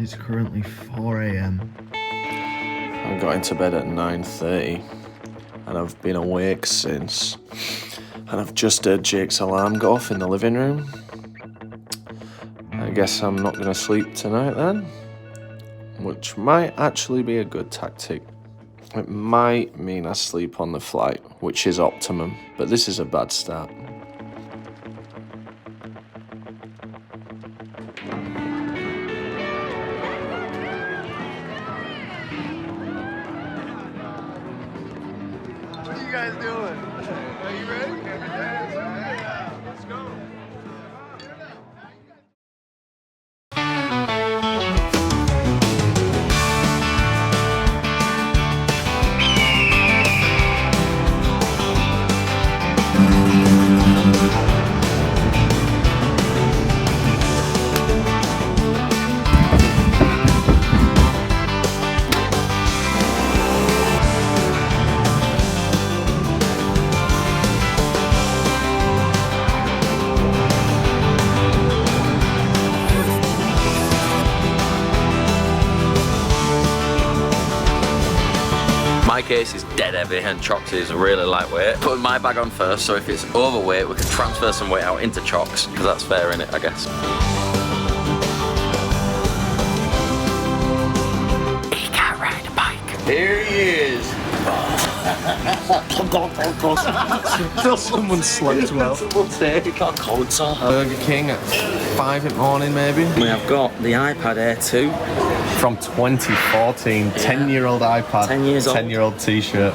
It's currently 4 AM. I got into bed at 9:30 and I've been awake since. And I've just heard Jake's alarm go off in the living room. I guess I'm not going to sleep tonight then, which might actually be a good tactic. It might mean I sleep on the flight, which is optimum, but this is a bad start. What are you guys doing? Are you ready? Yeah, let's go. My case is dead heavy and CHOC's is really lightweight. Putting my bag on first, so if it's overweight, we can transfer some weight out into CHOC's, because that's fair in it, I guess. He can't ride a bike. Here he is. Till someone slept well. Burger King at 5 in the morning maybe. We have got the iPad Air 2. From 2014, 10-year-old iPad, 10 years old. 10-year-old t-shirt.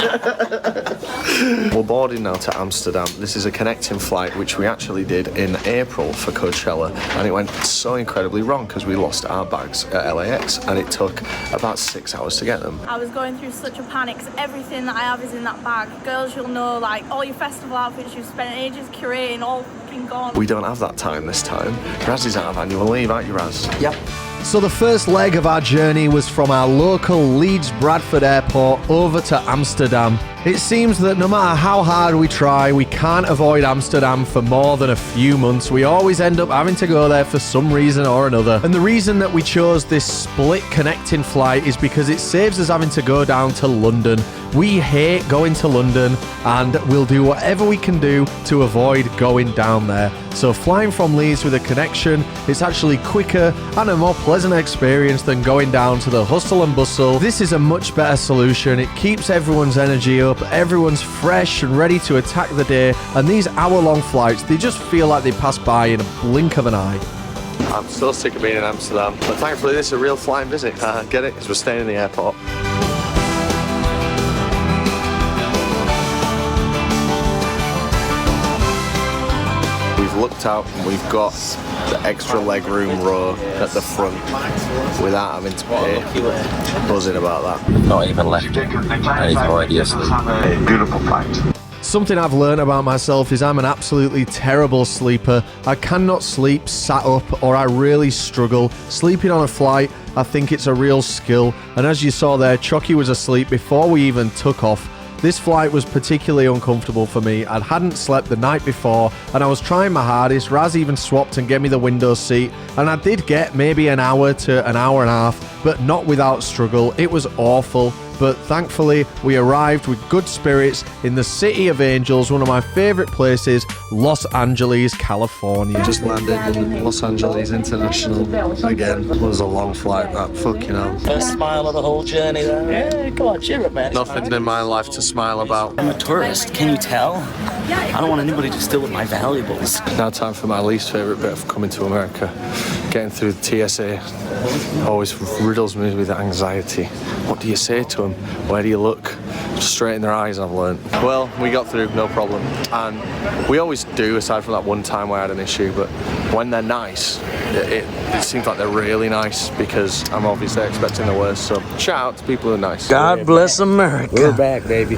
We're boarding now to Amsterdam. This is a connecting flight which we actually did in April for Coachella, and it went so incredibly wrong because we lost our bags at LAX and it took about 6 hours to get them. I was going through such a panic because everything that I have is in that bag. Girls, you'll know, like all your festival outfits you've spent ages curating, all fucking gone. We don't have that time this time. Raz is out of annual leave, aren't you, Raz? Yep. So the first leg of our journey was from our local Leeds Bradford airport over to Amsterdam. It seems that no matter how hard we try, we can't avoid Amsterdam for more than a few months. We always end up having to go there for some reason or another. And the reason that we chose this split connecting flight is because it saves us having to go down to London. We hate going to London and we'll do whatever we can do to avoid going down there. So flying from Leeds with a connection, it's actually quicker and a more pleasant experience than going down to the hustle and bustle. This is a much better solution. It keeps everyone's energy up, everyone's fresh and ready to attack the day, and these hour-long flights, they just feel like they pass by in a blink of an eye. I'm so sick of being in Amsterdam, but thankfully this is a real flying visit. Get it? Because we're staying in the airport. We've looked out and we've got the extra legroom row at the front without having to pay. Buzzing about that. Not even left. And he's already asleep. Beautiful flight. Something I've learned about myself is I'm an absolutely terrible sleeper. I cannot sleep sat up, or I really struggle. Sleeping on a flight, I think it's a real skill. And as you saw there, Chucky was asleep before we even took off. This flight was particularly uncomfortable for me. I hadn't slept the night before and I was trying my hardest. Raz even swapped and gave me the window seat, and I did get maybe an hour to an hour and a half, but not without struggle. It was awful, but thankfully we arrived with good spirits in the City of Angels, one of my favorite places, Los Angeles, California. Just landed in Los Angeles International again. It was a long flight, that fucking hell. First smile of the whole journey there. Yeah, come on, cheer up, man. Nothing in my life to smile about. I'm a tourist, can you tell? I don't want anybody to steal my valuables. Now time for my least favourite bit of coming to America. Getting through the TSA always riddles me with anxiety. What do you say to them? Where do you look? Straight in their eyes, I've learned. Well, we got through, no problem. And we always do, aside from that one time where I had an issue, but when they're nice, it seems like they're really nice, because I'm obviously expecting the worst. So shout out to people who are nice. God bless America. We're back, baby.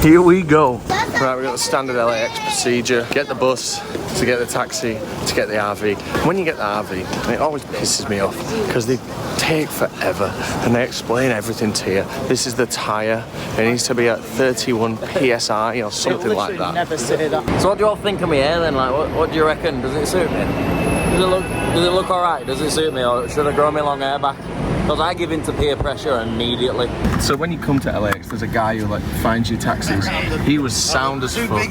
Here we go. Right, we've got the standard LAX procedure. Get the bus, to get the taxi, to get the RV. When you get the RV, it always pisses me off because they take forever and they explain everything to you. This is the tyre. It needs to be at 31 PSI or something like that. Never say that. So what do you all think of me here then? Like, what do you reckon? Does it suit me? Does it look alright? Does it suit me, or should I grow my long hair back? Because I give in to peer pressure immediately. So when you come to LAX, there's a guy who like finds you taxis. He was sound as fuck.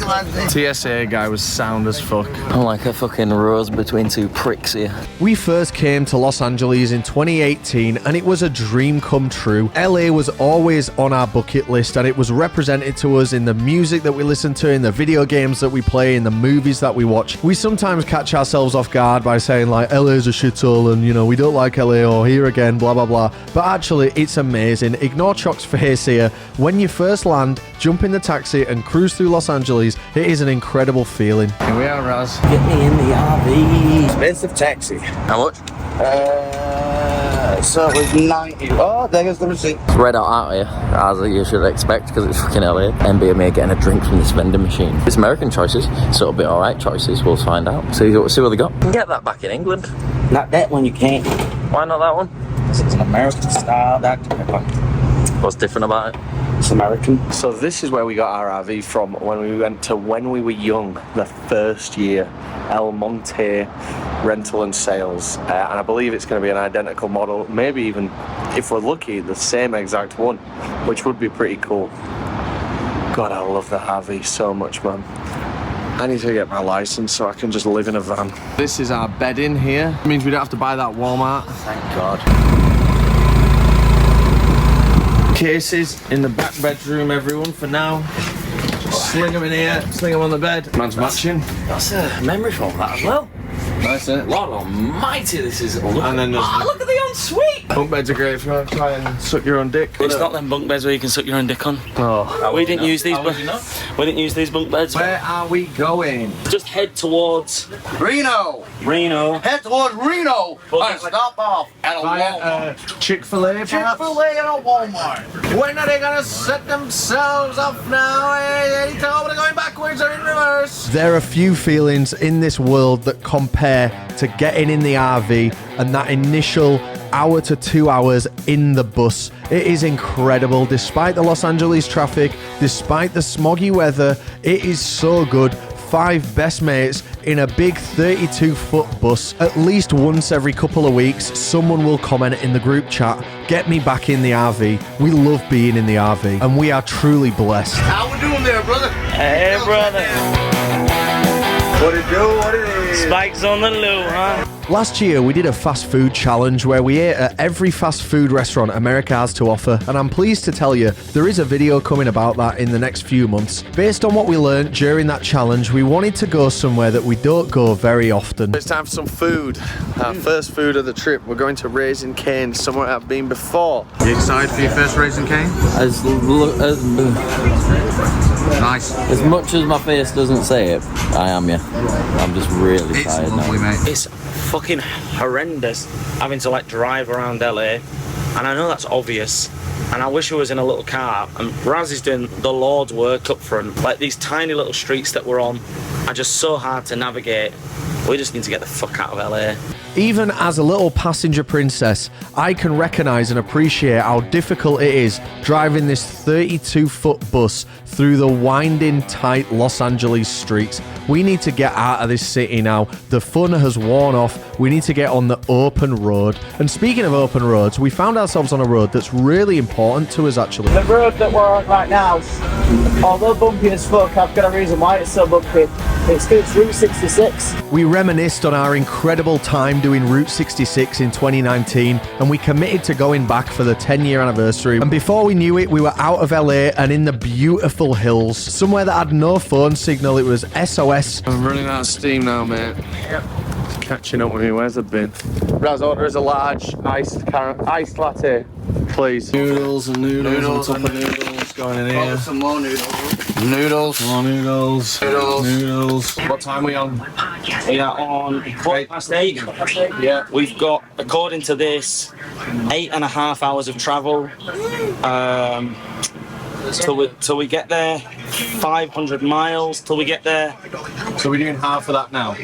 TSA guy was sound as fuck. I'm like a fucking rose between two pricks here. We first came to Los Angeles in 2018 and it was a dream come true. LA was always on our bucket list and it was represented to us in the music that we listen to, in the video games that we play, in the movies that we watch. We sometimes catch ourselves off guard by saying like LA's a shithole and, you know, we don't like LA or here again, blah blah blah. But actually it's amazing. Ignore CHOC's face here. When you first land, jump in the taxi and cruise through Los Angeles, it is an incredible feeling. Here we are, Raz. Get me in the RV. Expensive taxi. How much? So it was 90. Oh, there goes the receipt. It's red out out here, as you should expect, because it's fucking LA. MB and me are getting a drink from this vending machine. It's American choices, so it'll be alright choices, we'll find out. See what they got. You can get that back in England. Not that one, you can't. Why not that one? It's an American style Dr. Pepper. What's different about it? It's American. So this is where we got our RV from when we went to When We Were Young, the first year, El Monte Rental and Sales. And I believe it's going to be an identical model, maybe even, if we're lucky, the same exact one, which would be pretty cool. God, I love the RV so much, man. I need to get my license so I can just live in a van. This is our bed in here. It means we don't have to buy that Walmart. Thank God. Cases in the back bedroom, everyone, for now. Just sling them in here, sling them on the bed. Man's matching. That's a memory foam, that as well. That's it. Lord almighty, this is... Look, And then there's look at the ensuite! bunk beds are great if you want to try and suck your own dick. It's not them bunk beds where you can suck your own dick on. Oh. We didn't use these. We didn't use these bunk beds. Where are we going? Just head towards Reno. Reno. Head towards Reno. And stop off at a Via Walmart. Chick-fil-A, perhaps? Chick-fil-A and a Walmart. When are they gonna set themselves off now? Hey, we're going backwards or in reverse. There are few feelings in this world that compare to getting in the RV and that initial hour to 2 hours in the bus. It is incredible. Despite the Los Angeles traffic, despite the smoggy weather, it is so good. 5 best mates in a big 32-foot bus. At least once every couple of weeks, someone will comment in the group chat, "Get me back in the RV." We love being in the RV, and we are truly blessed. How we doing there, brother? Hey, brother. What it do? What it is? Spikes on the loo, huh? Last year, we did a fast food challenge where we ate at every fast food restaurant America has to offer, and I'm pleased to tell you there is a video coming about that in the next few months. Based on what we learned during that challenge, we wanted to go somewhere that we don't go very often. It's time for some food. Our first food of the trip. We're going to Raising Cane, somewhere I've been before. You excited for your first Raising Cane? Nice. As much as my face doesn't say it, I am, yeah. I'm just really tired now. mate. It's fucking horrendous having to like drive around LA, and I know that's obvious, and I wish I was in a little car, and Raz is doing the Lord's work up front. Like, these tiny little streets that we're on are just so hard to navigate. We just need to get the fuck out of LA. Even as a little passenger princess, I can recognise and appreciate how difficult it is driving this 32-foot bus through the winding, tight Los Angeles streets. We need to get out of this city now. The fun has worn off. We need to get on the open road. And speaking of open roads, we found ourselves on a road that's really important to us, actually. The road that we're on right now, although bumpy as fuck, I've got a reason why it's so bumpy. It's Route 66. We reminisced on our incredible time doing Route 66 in 2019, and we committed to going back for the 10-year anniversary. And before we knew it, we were out of LA and in the beautiful hills, somewhere that had no phone signal. It was SOS. I'm running out of steam now, mate. Yep. Catching up with me. Where's the bin? Raz, order is a large iced latte, please. Noodles and noodles on top of noodles going in here. Some more noodles. Noodles. More noodles. Noodles. What time are we on? We are on 8:15. Yeah. We've got, according to this, 8.5 hours of travel. till we get there. 500 miles till we get there. So we're doing half of that now.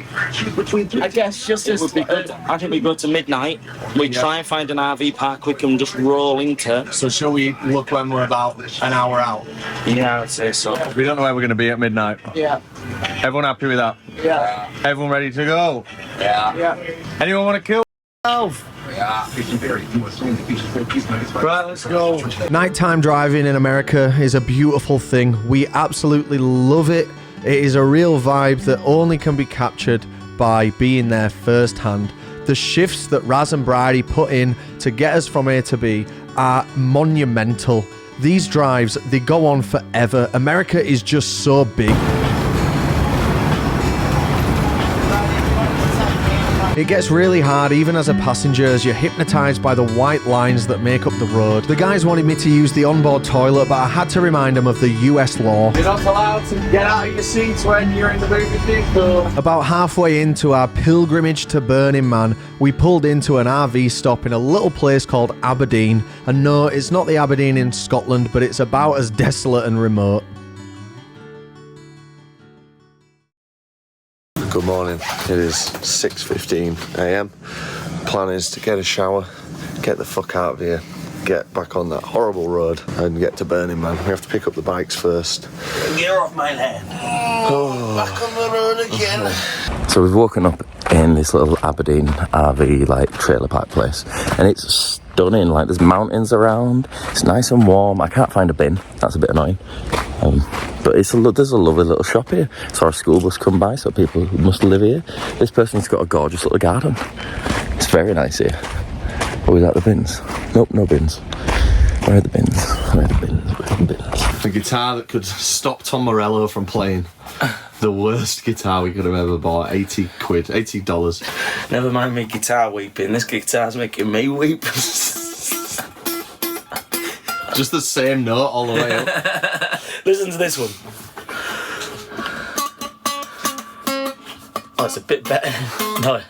I guess just as would be good. I think we go to midnight. We try and find an RV park we can just roll into. So shall we look when we're about an hour out? Yeah, I'd say so. We don't know where we're going to be at midnight. Yeah. Everyone happy with that? Yeah. Everyone ready to go? Yeah. Anyone want to kill themselves? Right, let's go. Nighttime driving in America is a beautiful thing. We absolutely love it. It is a real vibe that only can be captured by being there firsthand. The shifts that Raz and Briody put in to get us from A to B are monumental. These drives, they go on forever. America is just so big. It gets really hard even as a passenger as you're hypnotised by the white lines that make up the road. The guys wanted me to use the onboard toilet, but I had to remind them of the US law. You're not allowed to get out of your seats when you're in the movie theatre. About halfway into our pilgrimage to Burning Man, we pulled into an RV stop in a little place called Aberdeen. And no, it's not the Aberdeen in Scotland, but it's about as desolate and remote. Good morning. It is 6:15 a.m. Plan is to get a shower, get the fuck out of here, get back on that horrible road and get to Burning Man. We have to pick up the bikes first. Get off my land. Back on the road again. So we've woken up in this little Aberdeen RV like trailer park place, and it's stunning. Like there's mountains around. It's nice and warm. I can't find a bin. That's a bit annoying. But there's a lovely little shop here. Saw a school bus come by, so people who must live here. This person's got a gorgeous little garden. It's very nice here. Oh, is that the bins? Nope, no bins. Where are the bins? Where are the bins? Where are the bins? The guitar that could stop Tom Morello from playing. The worst guitar we could have ever bought. $80. Never mind me guitar weeping. This guitar's making me weep. Just the same note all the way up. Listen to this one. Oh, it's a bit better. No.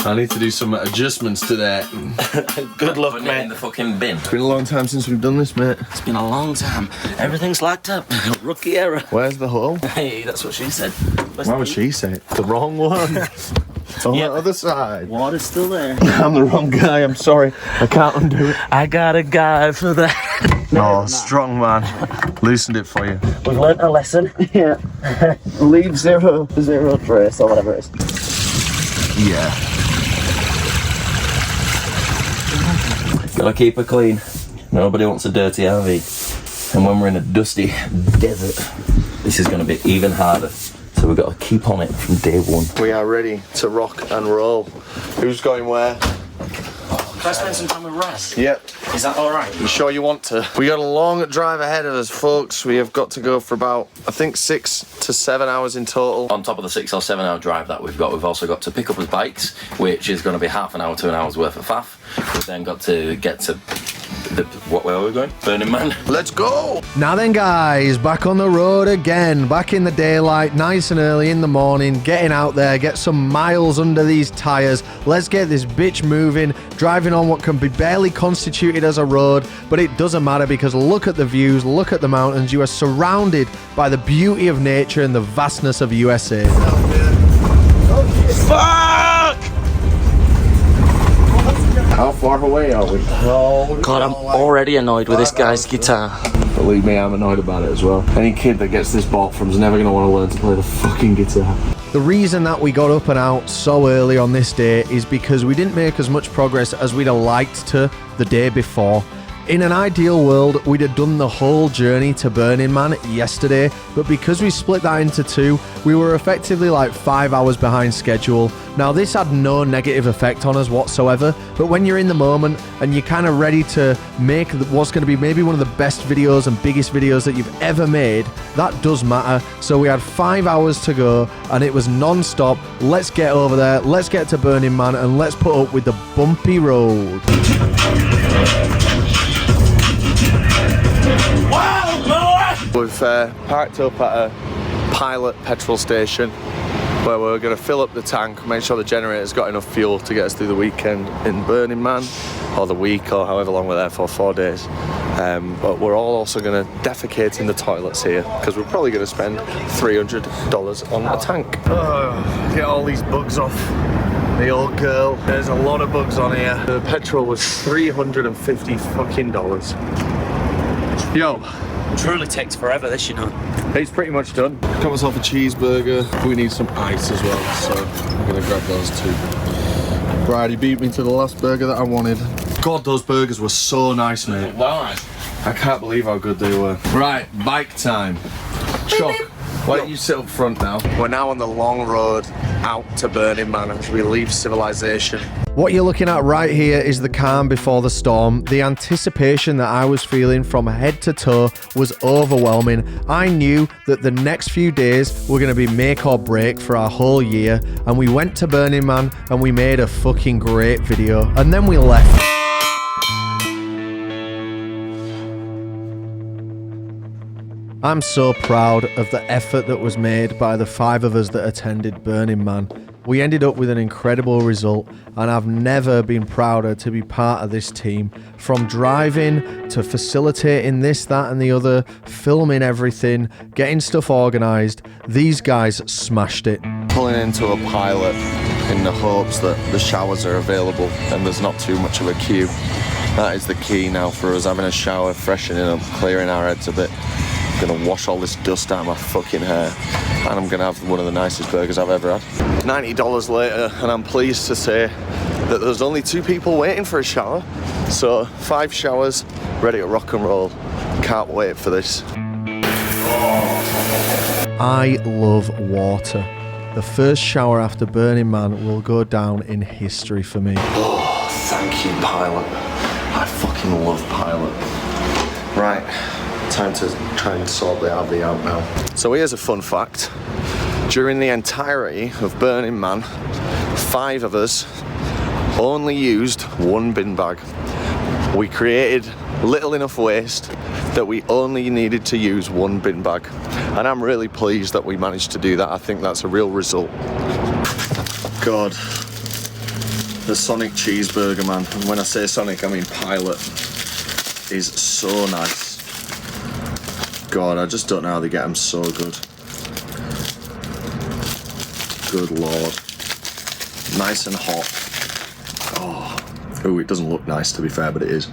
I need to do some adjustments to that. Good luck, Putting it mate. in the fucking bin. It's been a long time since we've done this, mate. It's been a long time. Everything's locked up. Rookie error. Where's the hole? Hey, that's what she said. Why would she say it? The wrong one. It's on Yep. the other side. Water's still there. I'm the wrong guy, I'm sorry. I can't undo it. I got a guy for that. Oh, strong man. Loosened it for you. We've learnt a lesson. Yeah. Leave zero trace or whatever it is. Yeah. Gotta keep her clean. Nobody wants a dirty RV. And when we're in a dusty desert, this is gonna be even harder. So we've got to keep on it from day one. We are ready to rock and roll. Who's going where? Can I spend some time with Raz? Yep. Is that alright? You sure you want to? We got a long drive ahead of us, folks. We have got to go for about, I think, 6 to 7 hours in total. On top of the 6 or 7 hour drive that we've also got to pick up his bikes, which is going to be half an hour to an hour's worth of faff. We've then got to get to where are we going? Burning Man. Let's go! Now then guys, back on the road again, back in the daylight, nice and early in the morning, getting out there, get some miles under these tyres. Let's get this bitch moving, driving on what can be barely constituted as a road, but it doesn't matter because look at the views, look at the mountains. You are surrounded by the beauty of nature and the vastness of USA. Fuck! How far away are we? God, I'm already annoyed with this guy's guitar. Believe me, I'm annoyed about it as well. Any kid that gets this bought from is never going to want to learn to play the fucking guitar. The reason that we got up and out so early on this day is because we didn't make as much progress as we'd have liked to the day before. In an ideal world, we'd have done the whole journey to Burning Man yesterday, but because we split that into 2, we were effectively like 5 hours behind schedule. Now this had no negative effect on us whatsoever, but when you're in the moment and you're kind of ready to make what's going to be maybe one of the best videos and biggest videos that you've ever made, that does matter. So we had 5 hours to go and it was non-stop. Let's get over there, let's get to Burning Man and let's put up with the bumpy road. We've parked up at a pilot petrol station. where we're going to fill up the tank, make sure the generator's got enough fuel to get us through the weekend in Burning Man, or the week, or however long we're there for, 4 days. But we're all also going to defecate in the toilets here, because we're probably going to spend $300 on a tank. Get all these bugs off the old girl. There's a lot of bugs on here. The petrol was $350 fucking dollars. Yo. Truly takes forever, this, you know. It's pretty much done. Got myself a cheeseburger. We need some ice as well, so I'm gonna grab those too. Briody beat me to the last burger that I wanted. God, those burgers were so nice, mate. I can't believe how good they were. Right, bike time. CHOC, why don't you sit up front now? We're now on the long road out to Burning Man as we leave civilization. What you're looking at right here is the calm before the storm. The anticipation that I was feeling from head to toe was overwhelming. I knew that the next few days were going to be make or break for our whole year, and we went to Burning Man and we made a fucking great video, and then we left. I'm so proud of the effort that was made by the 5 of us that attended Burning Man. We ended up with an incredible result, and I've never been prouder to be part of this team. From driving to facilitating this, that and the other, filming everything, getting stuff organised, these guys smashed it. Pulling into a pilot in the hopes that the showers are available and there's not too much of a queue. That is the key now for us, having a shower, freshening up, clearing our heads a bit. I'm gonna wash all this dust out of my fucking hair, and I'm gonna have one of the nicest burgers I've ever had. $90 later, and I'm pleased to say that there's only 2 people waiting for a shower. So 5 showers, ready to rock and roll. Can't wait for this. I love water. The first shower after Burning Man will go down in history for me. Oh, thank you, pilot. I fucking love pilot. Right. Time to try and sort the RV out now. So here's a fun fact. During the entirety of Burning Man, 5 of us only used 1 bin bag. We created little enough waste that we only needed to use 1 bin bag. And I'm really pleased that we managed to do that. I think that's a real result. God, the Sonic cheeseburger, man. And when I say Sonic, I mean Pilot, is so nice. God, I just don't know how they get them so good. Good Lord. Nice and hot. Oh, it doesn't look nice to be fair, but it is.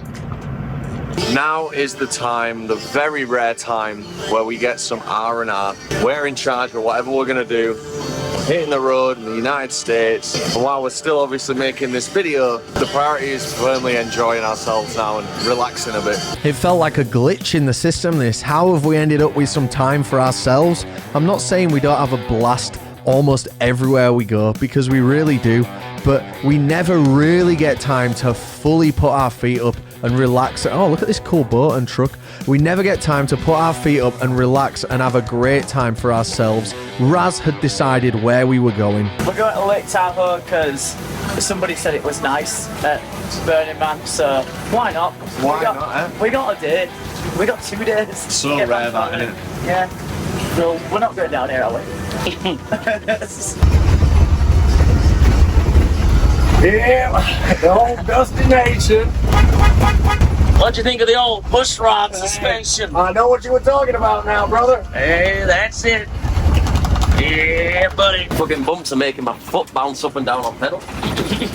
Now is the time, the very rare time, where we get some R&R. We're in charge of whatever we're gonna do. Hitting the road in the United States. And while we're still obviously making this video, the priority is firmly enjoying ourselves now and relaxing a bit. It felt like a glitch in the system, this. How have we ended up with some time for ourselves? I'm not saying we don't have a blast almost everywhere we go, because we really do, but we never really get time to fully put our feet up and relax. Oh, look at this cool boat and truck. We never get time to put our feet up and relax and have a great time for ourselves. Raz had decided where we were going. We're going to Lake Tahoe because somebody said it was nice at Burning Man, so why not? We got a day. We got 2 days. So rare that, isn't it? Yeah. So we're not going down here, are we? Yeah, the whole destination. What'd you think of the old push rod suspension? I know what you were talking about now, brother. Hey, that's it. Yeah, buddy. Fucking bumps are making my foot bounce up and down on pedal.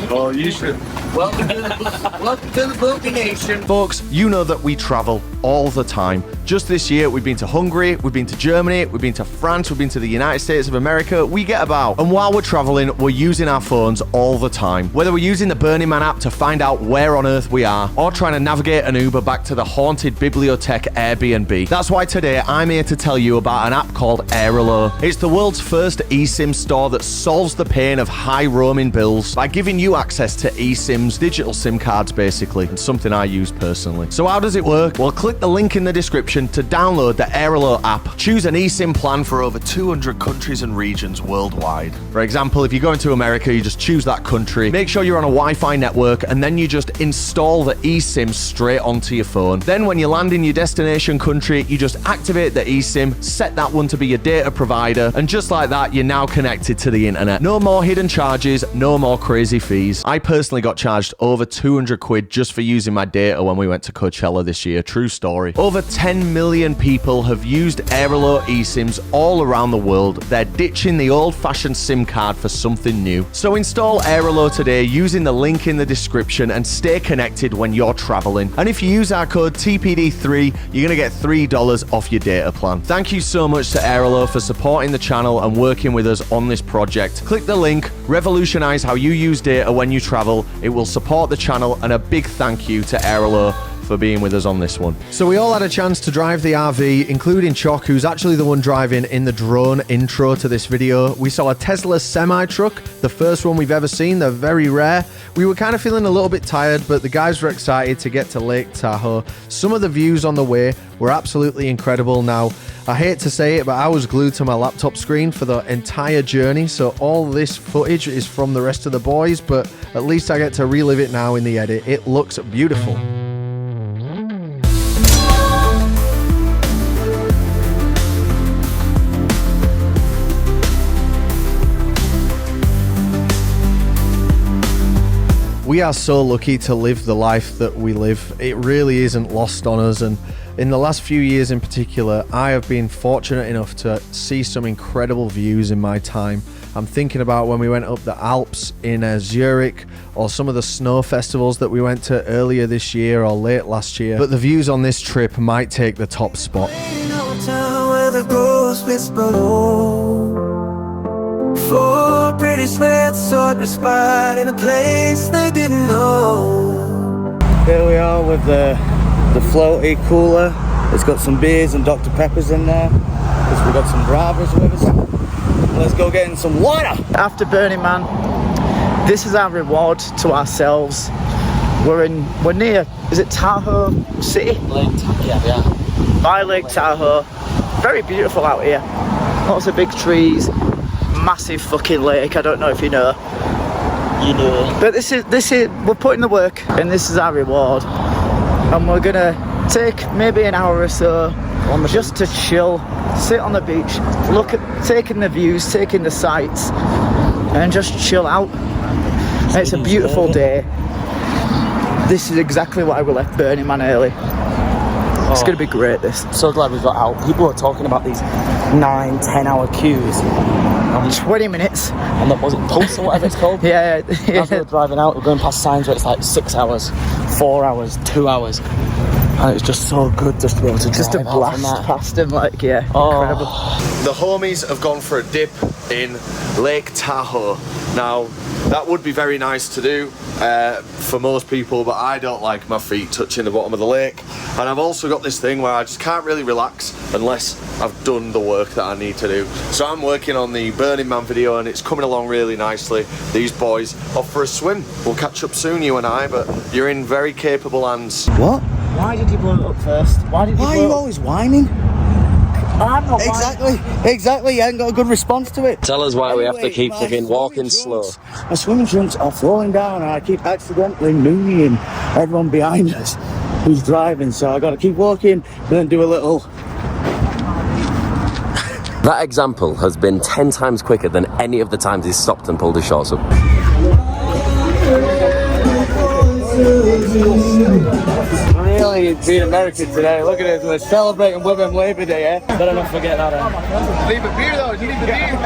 Oh, you should. Welcome to the Bumpy Nation. Folks, you know that we travel all the time. Just this year, we've been to Hungary, we've been to Germany, we've been to France, we've been to the United States of America. We get about. And while we're traveling, we're using our phones all the time. Whether we're using the Burning Man app to find out where on earth we are, or trying to navigate an Uber back to the haunted bibliothèque Airbnb. That's why today I'm here to tell you about an app called Airalo. It's the world's first eSIM store that solves the pain of high roaming bills by giving you access to eSIMs, digital SIM cards basically, and something I use personally. So how does it work? Well, click the link in the description description to download the Aerolo app. Choose an eSIM plan for over 200 countries and regions worldwide. For example, if you're going to America, you just choose that country, make sure you're on a Wi-Fi network, and then you just install the eSIM straight onto your phone. Then when you land in your destination country, you just activate the eSIM, set that one to be your data provider, and just like that, you're now connected to the internet. No more hidden charges, no more crazy fees. I personally got charged over 200 quid just for using my data when we went to Coachella this year. True story. Over 10 million people have used Aerolo eSIMs all around the world. They're ditching the old-fashioned SIM card for something new. So install Aerolo today using the link in the description and stay connected when you're traveling. And if you use our code TPD3, you're going to get $3 off your data plan. Thank you so much to Aerolo for supporting the channel and working with us on this project. Click the link, revolutionize how you use data when you travel. It will support the channel, and a big thank you to Aerolo for being with us on this one. So we all had a chance to drive the RV, including CHOC, who's actually the one driving in the drone intro to this video. We saw a Tesla semi-truck, the first one we've ever seen. They're very rare. We were kind of feeling a little bit tired, but the guys were excited to get to Lake Tahoe. Some of the views on the way were absolutely incredible. Now, I hate to say it, but I was glued to my laptop screen for the entire journey, so all this footage is from the rest of the boys, but at least I get to relive it now in the edit. It looks beautiful. We are so lucky to live the life that we live. It really isn't lost on us, and in the last few years in particular, I have been fortunate enough to see some incredible views in my time. I'm thinking about when we went up the Alps in Zurich, or some of the snow festivals that we went to earlier this year or late last year. But the views on this trip might take the top spot. Four pretty sleds sought a spot in a place they didn't know. Here we are with the floaty cooler. It's got some beers and Dr. Peppers in there. We've got some drivers with us. Let's go get in some water. After Burning Man, this is our reward to ourselves. We're near, is it Tahoe City? Lake Tahoe, yeah. By Lake Tahoe. Very beautiful out here. Lots of big trees. Massive fucking lake. I don't know if you know. You know. But this is we're putting the work, and this is our reward. And we're gonna take maybe an hour or so just to chill, sit on the beach, look at taking the views, taking the sights, and just chill out. And it's a beautiful day. This is exactly why we left Burning Man early. It's gonna be great, this. So glad we got out. People were talking about these 9-10 hour queues. 20 minutes. And that was it Pulse or whatever it's called? Yeah. As we were driving out, we're going past signs where it's like 6 hours, 4 hours, 2 hours. And it's just so good just to be able to just to blast past them, like, yeah, incredible. The homies have gone for a dip in Lake Tahoe. Now, that would be very nice to do for most people, but I don't like my feet touching the bottom of the lake. And I've also got this thing where I just can't really relax unless I've done the work that I need to do. So I'm working on the Burning Man video, and it's coming along really nicely. These boys off for a swim. We'll catch up soon, you and I, but you're in very capable hands. What? Why did you blow it up first? Why are you always whining? I'm not whining. Exactly, you haven't got a good response to it. Tell us why we have to keep freaking walking slow. My swimming trunks are falling down, and I keep accidentally nooning everyone behind us who's driving, so I gotta keep walking and then do a little. That example has been 10 times quicker than any of the times he's stopped and pulled his shorts up. Really being American today. Look at this, we're celebrating Women's Labour Day, eh? Better not forget that. Leave a beer though, you need the beer.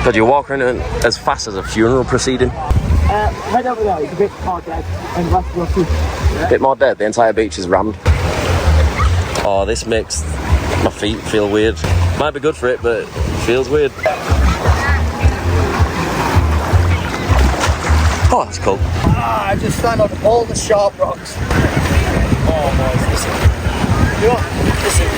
Did you walk around as fast as a funeral proceeding? Head over there, it's a bit more dead and less rocky. A bit more dead, the entire beach is rammed. Oh, this makes my feet feel weird. Might be good for it, but it feels weird. Oh, that's cool. I just stand on all the sharp rocks. Oh, boys, listen. You know, listen.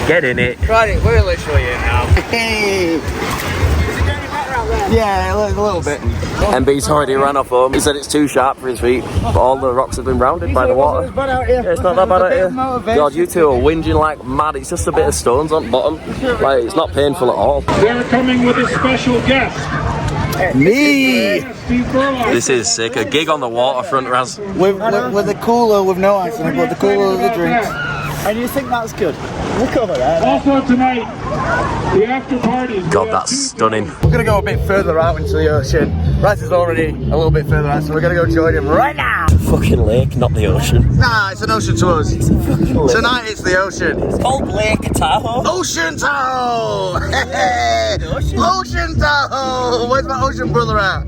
Get in it. Right, we're literally in now. Hey. Is it getting better out there? Yeah, a little bit. MB's already ran off home. He said it's too sharp for his feet, but all the rocks have been rounded by the water. Yeah, it's not that bad out here. God, you two are whinging like mad. It's just a bit of stones on the bottom. Like, it's not painful at all. They're coming with a special guest. Me! This is sick. A gig on the waterfront, Raz. With a cooler with no ice in it, but the cooler with the drinks. And you think that's good? Look over there. Also tonight, the after party. God, that's stunning. We're gonna go a bit further out into the ocean. Raz is already a little bit further out, so we're gonna go join him right now. It's a fucking lake, not the ocean. Nah, it's an ocean to us. It's a fucking lake. Tonight it's the ocean. It's called Lake Tahoe. Ocean Tahoe! Hey! Ocean Tahoe! Where's my ocean brother at?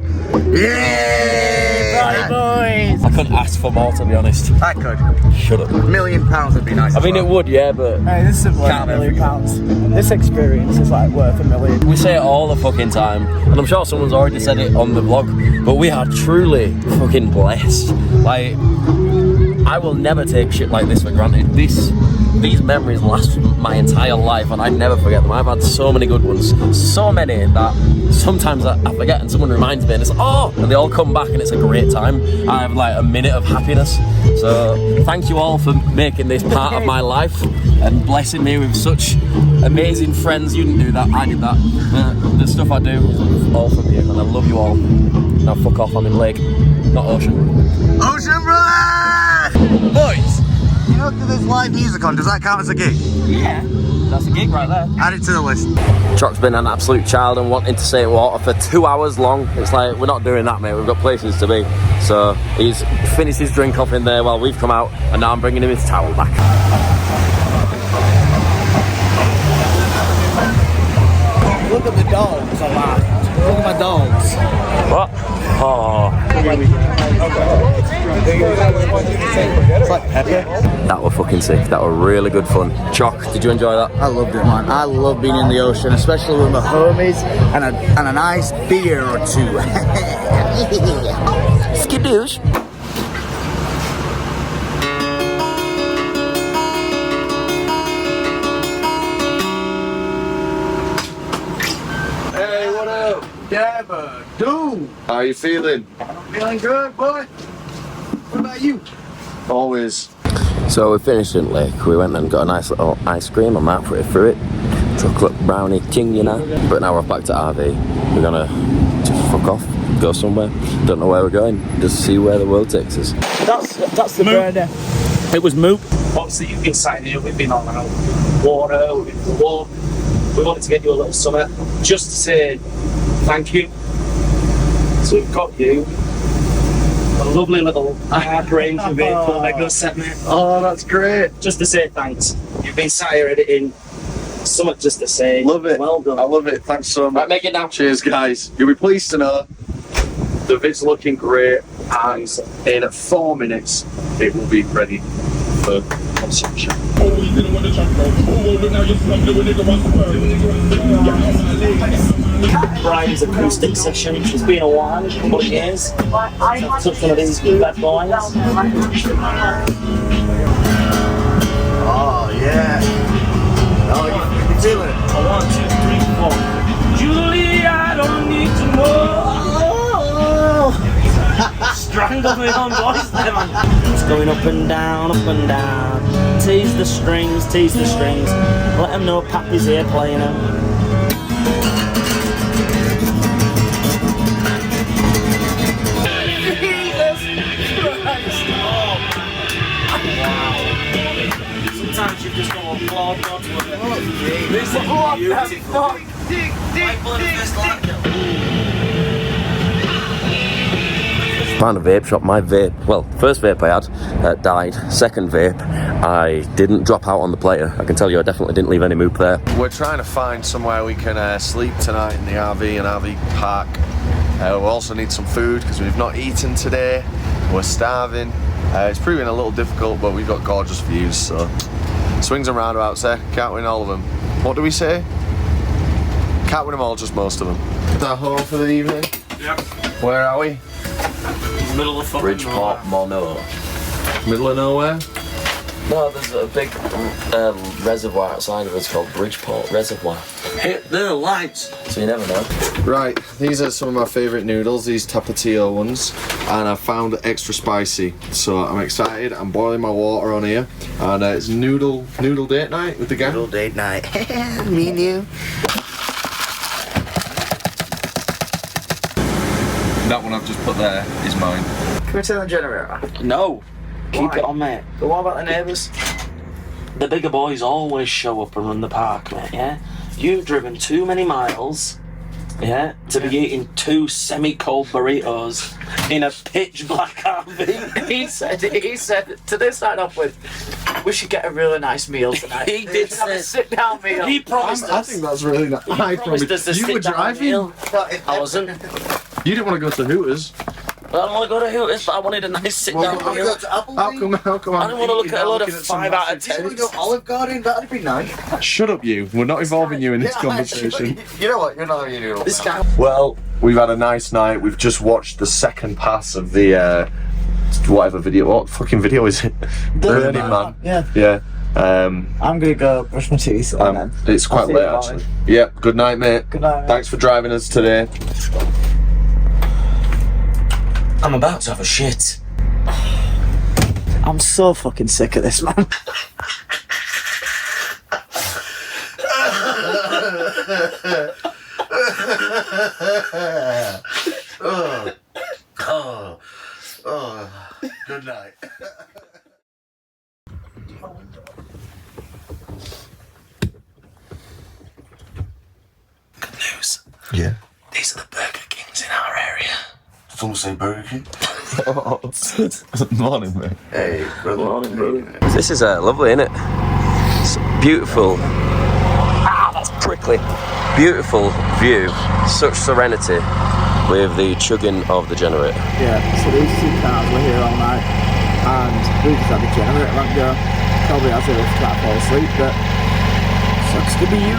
Yeah! Boys! I couldn't ask for more, to be honest. I could. Shut up. £1 million would be nice. I mean, it would, yeah, but Hey, this is worth £1 million. This experience is like worth $1 million. we say it all the fucking time, and I'm sure someone's already said it on the vlog, but we are truly fucking blessed. Like, I will never take shit like this for granted. These memories last my entire life, and I never forget them. I've had so many good ones, so many that sometimes I forget, and someone reminds me, and it's oh, and they all come back, and it's a great time. I have like a minute of happiness. So thank you all for making this part of my life and blessing me with such amazing friends. You didn't do that, I did that. The stuff I do is all from you, and I love you all. Now fuck off, I'm in lake, not ocean. Ocean brother! Boys, you know there's live music on, does that count as a gig? Yeah, that's a gig right there. Add it to the list. CHOC's been an absolute child and wanting to stay in water for 2 hours long. It's like, we're not doing that, mate. We've got places to be. So he's finished his drink off in there while we've come out, and now I'm bringing him his towel back. Look at the dogs alive. Look at my dogs. What? Oh. It's like pepper. That were fucking sick. That were really good fun. CHOC, did you enjoy that? I loved it, man. I love being in the ocean, especially with my homies and a nice beer or two. Skidoosh. Hey, what up? Dabba, dude. How are you feeling? Feeling good, boy? What about you? Always. So we finished in lake. We went and got a nice little ice cream. I'm halfway through it. Chocolate brownie king, you know. But now we're back to RV. We're gonna just fuck off, go somewhere. Don't know where we're going. Just see where the world takes us. That's the burner. It was Moop. Obviously, you've been sat here, we've been on water, we've been for a walk. We wanted to get you a little something just to say thank you. So we've got you a lovely little range of vehicle that goes set, mate. Oh, that's great. Just to say thanks. You've been sat here editing. Something just to say. Love it. Well done. I love it. Thanks so much. Right, make it now. Cheers, guys. You'll be pleased to know the vid's looking great, and in 4 minutes it will be ready for consumption. Brian's acoustic session. It's been a while, a couple of years. I've touched one of these bad boys. Oh, yeah. Oh, you feel it? 1, 2, 3, 4. Julie, I don't need to know. Strangled my own voice there, man. It's going up and down, up and down. Tease the strings, tease the strings. Let them know Pappy's here playing them. Sometimes you've just got to applaud God's work. This is beautiful. Found a vape shop. My vape, well, first vape I had died. Second vape, I didn't drop out on the player. I can tell you I definitely didn't leave any moop there. We're trying to find somewhere we can sleep tonight in the RV and RV park. We also need some food because we've not eaten today. We're starving. It's proving a little difficult, but we've got gorgeous views, so swings and roundabouts there. Can't win all of them. What do we say? Can't win them all, just most of them. Tahoe for the evening. Yep. Where are we? Middle of fucking Bridgeport, Mono. Middle of nowhere. No, there's a big reservoir outside of us called Bridgeport Reservoir. Hit the lights. So you never know. Right, these are some of my favourite noodles, these Tapatio ones, and I found extra spicy, so I'm excited. I'm boiling my water on here, and it's noodle date night with the gang. Noodle date night. Me and you. That one I've just put there is mine. Can we turn the generator off? No. Keep Why? it on, mate. But what about the neighbours? The bigger boys always show up and run the park, mate, yeah? You've driven too many miles, yeah, to be eating 2 semi-cold burritos in a pitch black RV. He said, to this start off with, we should get a really nice meal tonight. He did have a say, sit-down meal. he promised I us. think that's really nice. He promised us a You were sit-down driving? meal. I wasn't. You didn't want to go to Hooters. I don't want to go to Hooters, but I wanted a nice sit-down meal. How come I didn't want to look at a load of 5 out of 10. Olive Garden, that'd be nice. Shut up, you. We're not involving you in this conversation. You know what? You're not having noodles. This guy. Well, we've had a nice night. We've just watched the second pass of the whatever video. What fucking video is it? Burning Man. Yeah. Yeah. I'm gonna go brush my teeth. It's quite see late you, actually. Yep. Good night, mate. Good night, mate. Thanks for driving us today. I'm about to have a shit. I'm so fucking sick of this, man. Good night. Good news. Yeah. These are the Burger Kings in our area. Someone say Burger King? Morning, mate. Hey, brother. Morning, bro. This is lovely, isn't it? It's beautiful. That's prickly. Beautiful view. Such serenity with the chugging of the generator. Yeah, so these 2 cars were here all night, and we just had the generator on go. Probably has it if can't fall asleep, but sucks to be you.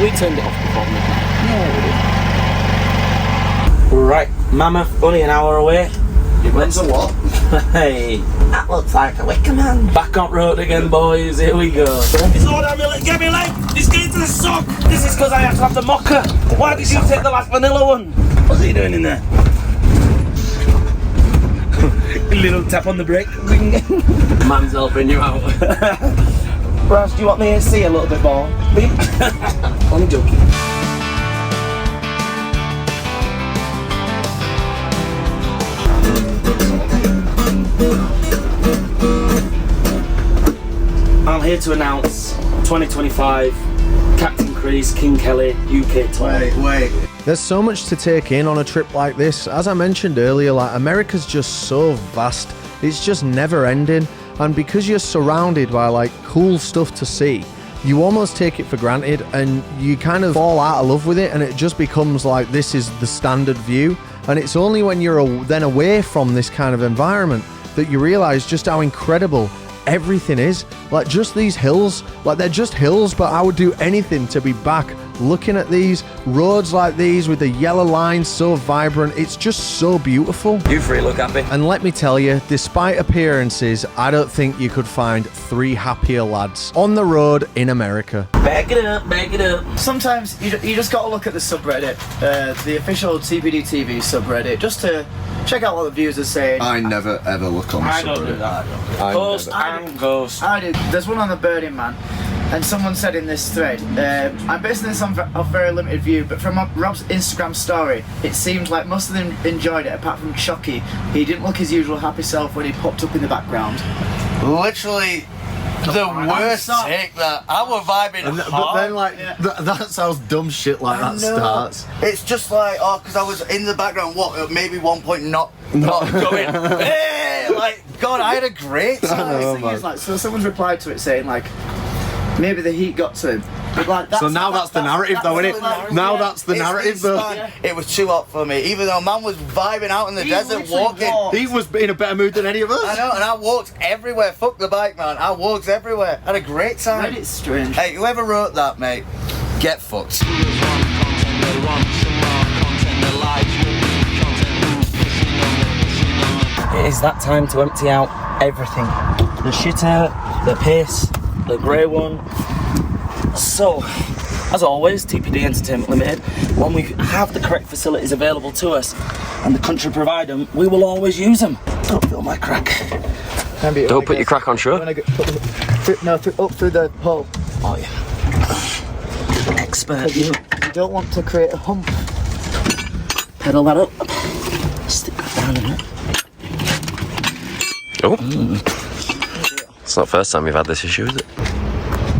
We turned it off before midnight. Yeah, we did. Right, Mammoth, only an hour away. When's a what? Hey, that looks like a wicker man. Back on road again, boys. Here we go. It's all down my leg. Get me leg. It's getting to the sock. This is because I have to have the mocha. Why did you take the last vanilla one? What's he doing in there? A little tap on the brake. Man's helping you out. Ross, do you want me to see a little bit more? I'm joking. I'm here to announce 2025 Captain Crease King Kelly UK Tour. Wait. There's so much to take in on a trip like this. As I mentioned earlier, like America's just so vast. It's just never ending. And because you're surrounded by like cool stuff to see, you almost take it for granted and you kind of fall out of love with it, and it just becomes like this is the standard view. And it's only when you're then away from this kind of environment that you realize just how incredible everything is. Like just these hills, like they're just hills, but I would do anything to be back looking at these roads like these with the yellow lines so vibrant. It's just so beautiful. You three look happy. And let me tell you, despite appearances, I don't think you could find 3 happier lads on the road in America. Back it up, back it up. Sometimes you just got to look at the subreddit, the official TBD TV subreddit, just to check out what the viewers are saying. I never ever look on the I don't do that. Ghost and Ghost. I do. There's one on the Burning Man, and someone said in this thread, I'm basing this on a very limited view, but from Rob's Instagram story, it seemed like most of them enjoyed it, apart from CHOC. He didn't look his usual happy self when he popped up in the background. Literally the worst take that. I was vibing But hard. then like that's how dumb shit like that starts. It's just like, oh, because I was in the background, what, at maybe one point not going, hey, like, God, I had a great time. The thing is, like, so someone's replied to it saying, like, maybe the heat got to him. But, like, So now that's the narrative though, isn't it? Now that's the narrative though. Fine. It was too hot for me, even though man was vibing out in the desert walking. He was in a better mood than any of us. I know, and I walked everywhere. Fuck the bike, man. I walked everywhere. Had a great time. Reddit's strange. Hey, whoever wrote that, mate, get fucked. It is that time to empty out everything. The shitter, the piss, the grey one. So, as always, TPD Entertainment Limited, when we have the correct facilities available to us and the country provide them, we will always use them. Don't feel my crack. Don't put your crack on, sure? Up through the hole. Oh yeah. Expert. You don't want to create a hump. Pedal that up. Stick that down in it. Oh. It's not the first time we've had this issue, is it?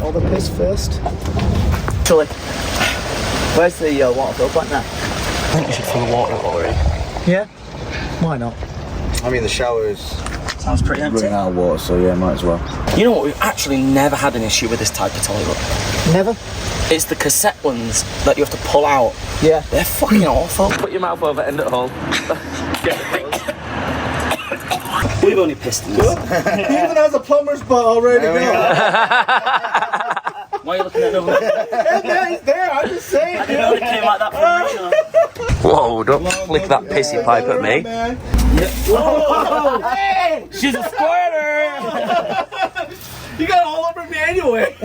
All the piss first. Actually, where's the water fill plant now? I think we should fill the water up already. Yeah? Why not? I mean, the shower's Sounds pretty empty. running out of water, so yeah, might as well. You know what? We've actually never had an issue with this type of toilet. Never? It's the cassette ones that you have to pull out. Yeah. They're fucking awful. Put your mouth over, end at hole. We've only pissed in this. He even has a plumber's butt ready to go. Why are you looking at them? He's there, I'm just saying. I didn't know it came like that from original. Whoa, don't flick that pissy pipe at me. Whoa. Hey! She's a squirter! You got all over me anyway.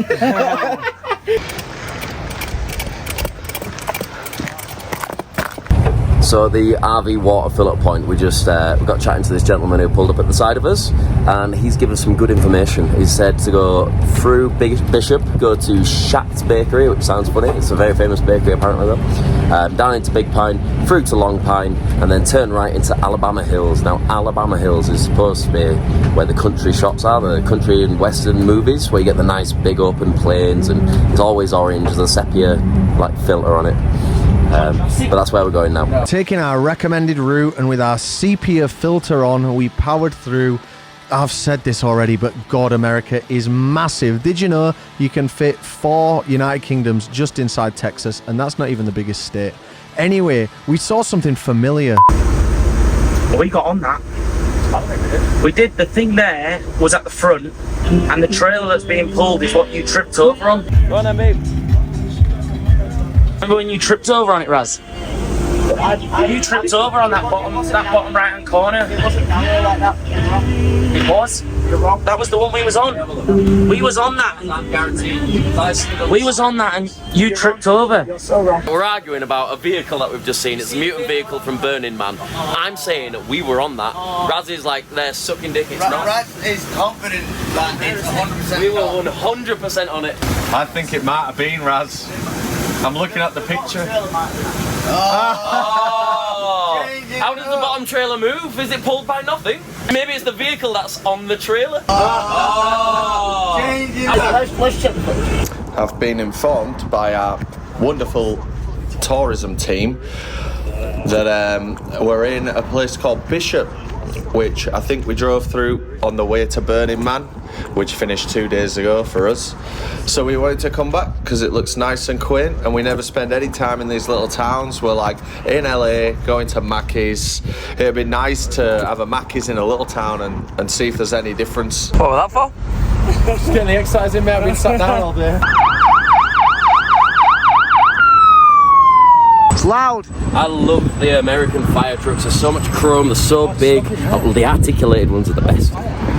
So the RV water fill-up point, we got chatting to this gentleman who pulled up at the side of us, and he's given some good information. He said to go through Bishop, go to Shat's Bakery, which sounds funny, it's a very famous bakery apparently though, down into Big Pine, through to Long Pine, and then turn right into Alabama Hills. Now Alabama Hills is supposed to be where the country shops are, the country and western movies, where you get the nice big open plains, and it's always orange, there's a sepia like filter on it. But that's where we're going now. Taking our recommended route and with our sepia filter on, we powered through. I've said this already, but God, America is massive. Did you know you can fit 4 United Kingdoms just inside Texas, and that's not even the biggest state. Anyway, we saw something familiar. We got on that. We did. The thing there was at the front, and the trailer that's being pulled is what you tripped over on. Go on then, babe. Remember when you tripped over on it, Raz? You tripped over on that bottom right hand corner. It wasn't down there like that. It was. You're wrong. That was the one we was on. We was on that. We was on that and you tripped over. You're so wrong. We're arguing about a vehicle that we've just seen. It's a mutant vehicle from Burning Man. I'm saying we were on that. Raz is like, they're sucking dick, it's not. Raz is confident that it's 100%. We were 100% on it. I think it might have been Raz. I'm looking at the picture. Oh! How does the bottom trailer move? Is it pulled by nothing? Maybe it's the vehicle that's on the trailer. Oh! Let's check the footage. I've been informed by our wonderful tourism team that we're in a place called Bishop, which I think we drove through on the way to Burning Man, which finished 2 days ago for us. So we wanted to come back because it looks nice and quaint, and we never spend any time in these little towns. We're like in LA, going to Mackey's. It'd be nice to have a Mackey's in a little town and see if there's any difference. What was that for? Just getting the exercise in, mate. I've been sat down all day. It's loud. I love the American fire trucks. There's so much chrome, they're so big. Oh, the articulated ones are the best.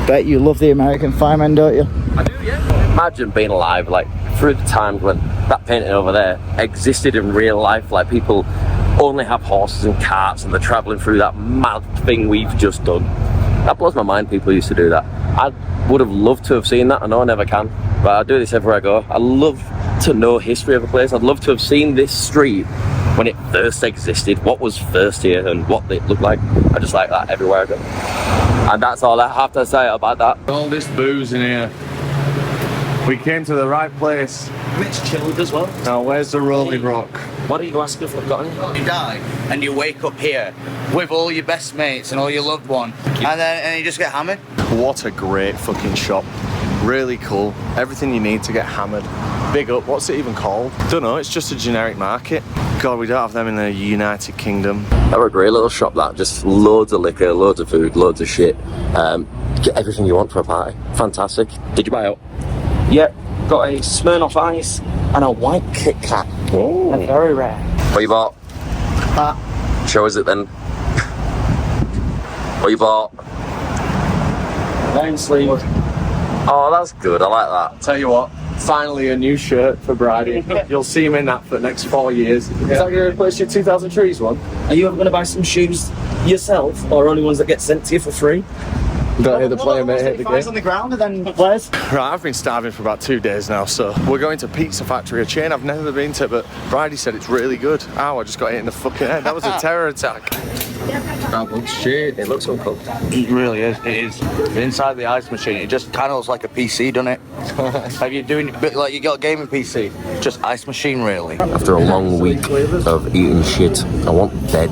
Bet you love the American firemen, don't you? I do, yeah. Imagine being alive, like, through the times when that painting over there existed in real life. Like, people only have horses and carts and they're travelling through that mad thing we've just done. That blows my mind, people used to do that. I would have loved to have seen that. I know I never can, but I do this everywhere I go. I love to know history of a place. I'd love to have seen this street when it first existed, what was first here and what it looked like. I just like that everywhere I go. And that's all I have to say about that. All this booze in here. We came to the right place. It's chilled as well. Now, where's the Rolling Rock? What are you asking if I've got any? You die and you wake up here with all your best mates and all your loved one, and you just get hammered. What a great fucking shop. Really cool. Everything you need to get hammered. Big up. What's it even called? Don't know. It's just a generic market. God, we don't have them in the United Kingdom. That were a great little shop, that. Just loads of liquor, loads of food, loads of shit. Get everything you want for a party. Fantastic. Did you buy out? Yep, got a Smirnoff Ice and a white Kit Kat. Oh. They're very rare. What you bought? Show us it then. What you bought? Long sleeve. Oh, that's good. I like that. Tell you what, finally a new shirt for Briody. You'll see him in that for the next 4 years. Is that going to replace your 2000 Trees one? Are you ever going to buy some shoes yourself, or only ones that get sent to you for free? Don't hear the player, mate. Hit the Flies game. on the ground and then plays. Right, I've been starving for about 2 days now, so we're going to Pizza Factory, a chain I've never been to, but Briody said it's really good. Ow, I just got hit in the fucking head. That was a terror attack. That looks shit. It looks uncooked. It really is. It is. Inside the ice machine, it just kind of looks like a PC, doesn't it? Have you doing a bit like you got a gaming PC? Just ice machine, really. After a long week of eating shit, I want veg.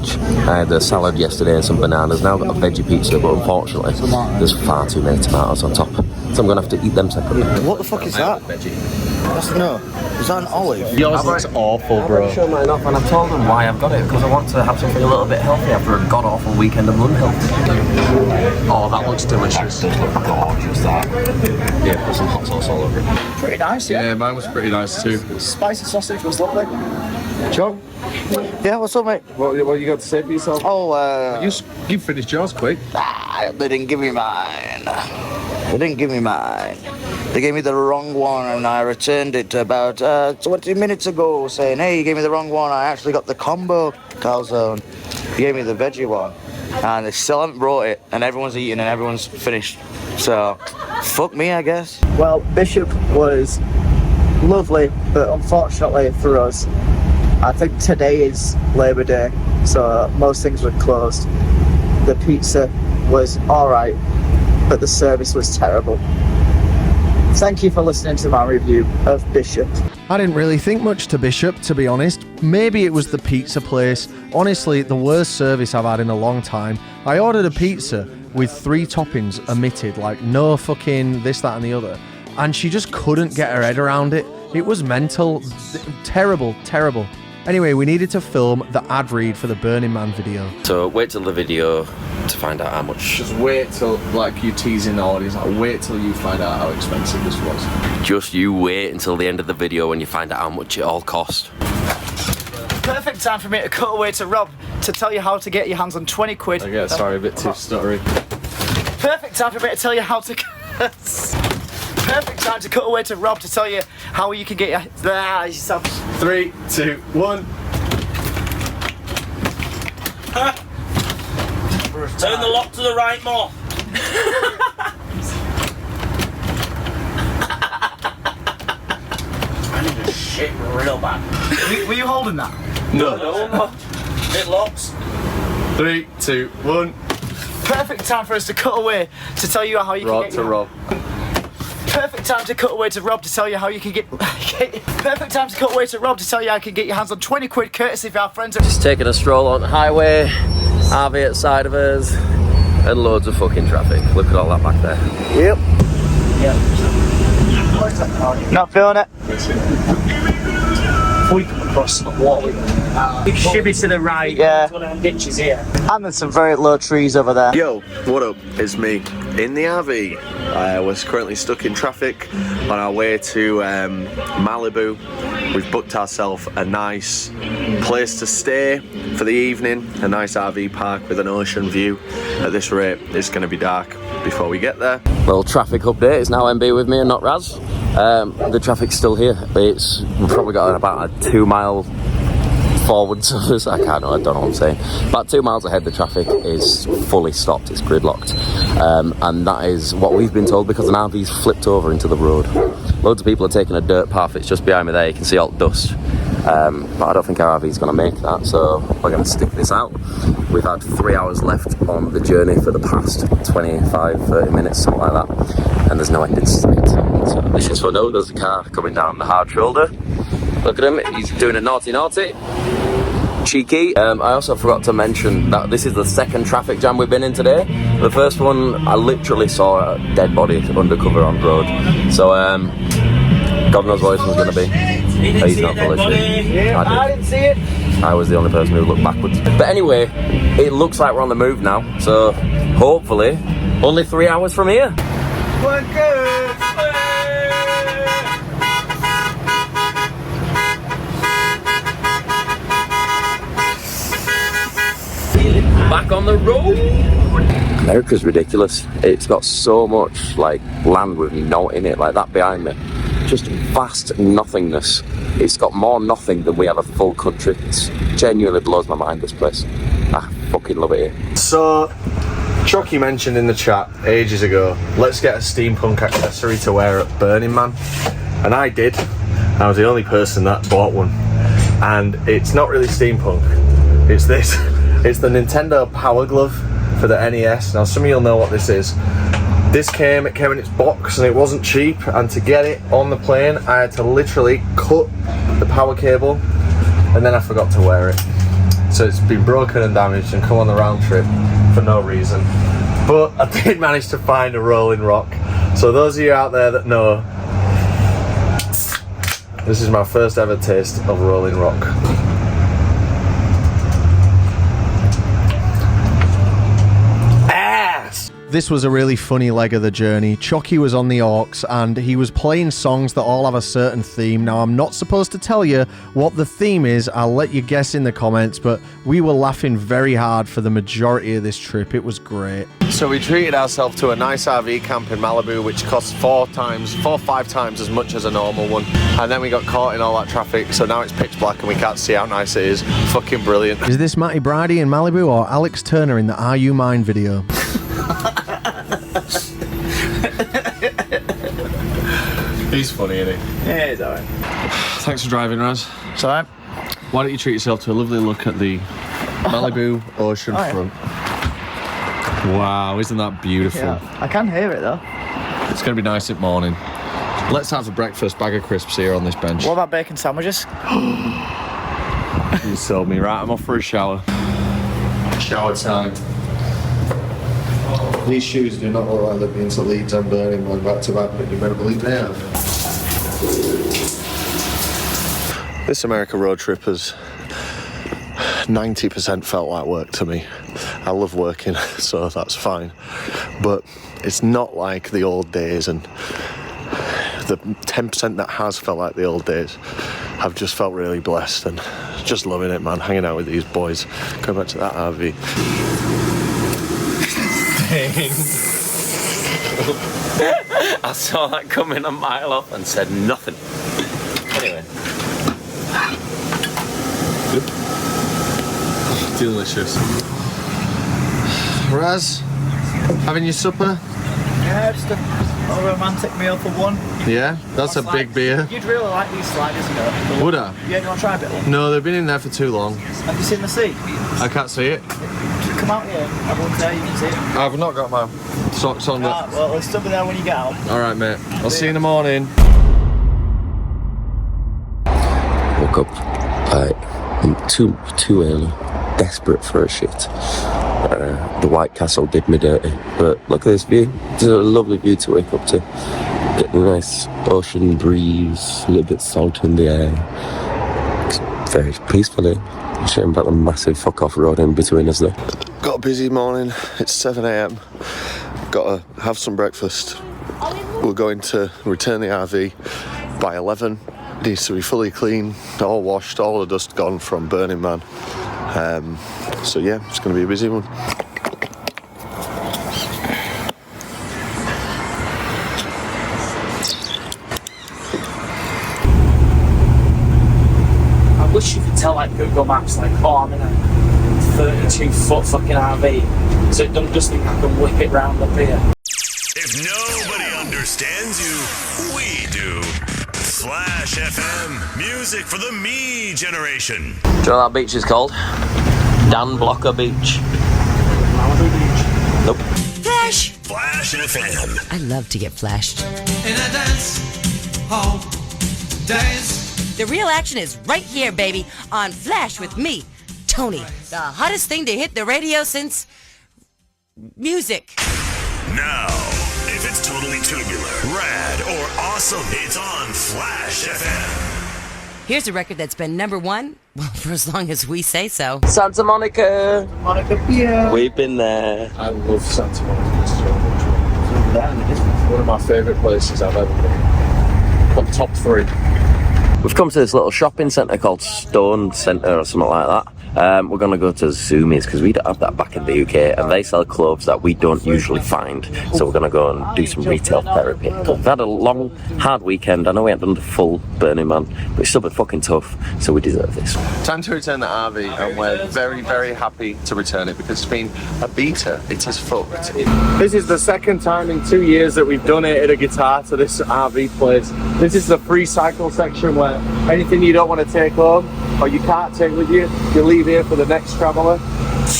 I had a salad yesterday and some bananas. Now I've got a veggie pizza, but unfortunately, there's far too many tomatoes on top. So I'm going to have to eat them separately. What the fuck is that? That's no. Is that an olive? Yours looks awful, bro. I've show mine off and I've told them why I've got it, because I want to have something a little bit healthy after a god-awful weekend of unhealthy. Oh, that looks delicious. That does look gorgeous, that. Yeah, put some hot sauce all over it. Pretty nice, yeah. Yeah, mine was pretty nice too. Spicy sausage was lovely. John, Yeah, what's up, mate? what you got to say for yourself? Oh, You finished yours quick. they didn't give me mine. They didn't give me mine. They gave me the wrong one, and I returned it about 20 minutes ago, saying, "Hey, you gave me the wrong one. I actually got the combo calzone. You gave me the veggie one, and they still haven't brought it. And everyone's eating, and everyone's finished. So, fuck me, I guess." Well, Bishop was lovely, but unfortunately for us, I think today is Labour Day, so most things were closed. The pizza was alright, but the service was terrible. Thank you for listening to my review of Bishop. I didn't really think much to Bishop, to be honest. Maybe it was the pizza place. Honestly, the worst service I've had in a long time. I ordered a pizza with 3 toppings omitted, like no fucking this, that and the other. And she just couldn't get her head around it. It was mental. Terrible, terrible. Anyway, we needed to film the ad read for the Burning Man video. So wait till the video to find out how much. Just wait till, like, you teasing the audience. Like, wait till you find out how expensive this was. Just you wait until the end of the video when you find out how much it all cost. Perfect time for me to cut away to Rob to tell you how to get your hands on 20 quid. Okay, sorry, a bit too stuttery. Perfect time for me to tell you how to... Perfect time to cut away to Rob to tell you how you can get your... yourself. 3, 2, 1. Turn the lock to the right more. I need to shit real bad. Were you holding that? No. It locks. 3, 2, 1. Perfect time for us to cut away to tell you how you can Rob get to your... Rob. Perfect time to cut away to Rob to tell you how you can get... Perfect time to cut away to Rob to tell you how you can get your hands on 20 quid courtesy of our friends at... Just taking a stroll on the highway, RV at side of us, and loads of fucking traffic. Look at all that back there. Yep. Not feeling it. We come across the wall. Big shibby to the right. Yeah. One of them ditches here. And there's some very low trees over there. Yo, what up? It's me in the RV. We're currently stuck in traffic on our way to Malibu. We've booked ourselves a nice place to stay for the evening, a nice RV park with an ocean view. At this rate, it's going to be dark before we get there. Well, traffic update. It's now MB with me and not Raz. The traffic's still here. We've probably got about a 2 mile forwards of us. I don't know what I'm saying. About 2 miles ahead, the traffic is fully stopped. It's gridlocked. And that is what we've been told because an RV's flipped over into the road. Loads of people are taking a dirt path. It's just behind me there. You can see all the dust. But I don't think our RV's going to make that, so we're going to stick this out. We've had 3 hours left on the journey for the past 25, 30 minutes, something like that. And there's no end in sight. So this is for no. There's a car coming down the hard shoulder. Look at him. He's doing a naughty. Cheeky. I also forgot to mention that this is the second traffic jam we've been in today. The first one, I literally saw a dead body undercover on the road. So, God knows what this one's going to be. He's not full of shit. I didn't see it. I was the only person who looked backwards. But anyway, it looks like we're on the move now. So, hopefully, only 3 hours from here. We're good. Back on the road. America's ridiculous. It's got so much like land with naught in it, like that behind me. Just vast nothingness. It's got more nothing than we have a full country. It genuinely blows my mind, this place. I fucking love it here. So, Chucky mentioned in the chat ages ago, let's get a steampunk accessory to wear at Burning Man. And I did. I was the only person that bought one. And it's not really steampunk. It's this. It's the Nintendo Power Glove for the NES. Now, some of you'll know what this is. It came in its box and it wasn't cheap, and to get it on the plane I had to literally cut the power cable and then I forgot to wear it. So it's been broken and damaged and come on the round trip for no reason. But I did manage to find a Rolling Rock. So those of you out there that know, this is my first ever taste of Rolling Rock. This was a really funny leg of the journey. Chucky was on the aux and he was playing songs that all have a certain theme. Now, I'm not supposed to tell you what the theme is. I'll let you guess in the comments, but we were laughing very hard for the majority of this trip. It was great. So we treated ourselves to a nice RV camp in Malibu, which costs 4 or 5 times as much as a normal one. And then we got caught in all that traffic, so now it's pitch black and we can't see how nice it is. Fucking brilliant. Is this Matty Briody in Malibu or Alex Turner in the Are You Mine video? He's funny, isn't he? Yeah, he's alright. Thanks for driving, Raz. It's alright. Why don't you treat yourself to a lovely look at the Malibu ocean front? Wow, isn't that beautiful? Yeah, I can hear it though. It's going to be nice in the morning. Let's have a breakfast, bag of crisps here on this bench. What about bacon sandwiches? You sold me. Right, I'm off for a shower. Shower time. These shoes do not look like they've been to Leeds and Burning Man back to back, but you better believe they have. This America road trip has 90% felt like work to me. I love working, so that's fine. But it's not like the old days, and the 10% that has felt like the old days, I've just felt really blessed and just loving it, man. Hanging out with these boys. Going back to that RV. I saw that coming a mile off and said nothing. Anyway. Delicious. Raz, having your supper? Yeah, just a romantic meal for one. Yeah, that's a big beer. You'd really like these sliders, you know. Would I? Yeah, do you want to try a bit? No, they've been in there for too long. Have you seen the sea? I can't see it. Just come out here. Everyone's there, you can see it. I've not got my socks on. Right, well, it'll still be there when you get out. Alright, mate. I'll see you in the morning. Woke up like too early, desperate for a shit. The White Castle did me dirty, but look at this view. It's a lovely view to wake up to. Getting a nice ocean breeze, a little bit salt in the air. It's very peaceful here. Shame about the massive fuck off road in between us though. Got a busy morning. It's 7 AM. Got to have some breakfast. We're going to return the RV by 11. It needs to be fully clean, all washed, all the dust gone from Burning Man. So yeah, it's going to be a busy one. I wish you could tell like Google Maps like, oh, I'm in a 32-foot fucking RV, so it doesn't just think I can whip it round up here. If nobody understands you, we do. Flash FM, music for the me generation. Do you know what that beach is called? Dan Blocker Beach. Malibu Beach. Nope. Flash! Flash FM. I love to get flashed. In a dance hall days. The real action is right here, baby, on Flash with me, Tony. The hottest thing to hit the radio since music. Now, if it's totally tubular, rad, or awesome, it's on Flash FM. Here's a record that's been number one, well, for as long as we say so. Santa Monica. Monica Pier. We've been there. I love Santa Monica so much. One of my favourite places I've ever been. Top 3. We've come to this little shopping centre called Stone Centre or something like that. We're going to go to Zoomies because we don't have that back in the UK, and they sell clothes that we don't usually find. So we're going to go and do some retail therapy. We've had a long, hard weekend. I know we haven't done the full Burning Man, but it's still been fucking tough, so we deserve this. Time to return the RV, and we're very, very happy to return it because it's been a beater. It has fucked. This is the second time in 2 years that we've donated a guitar to this RV place. This is the free cycle section where anything you don't want to take home or you can't take with you, you leave here for the next traveller.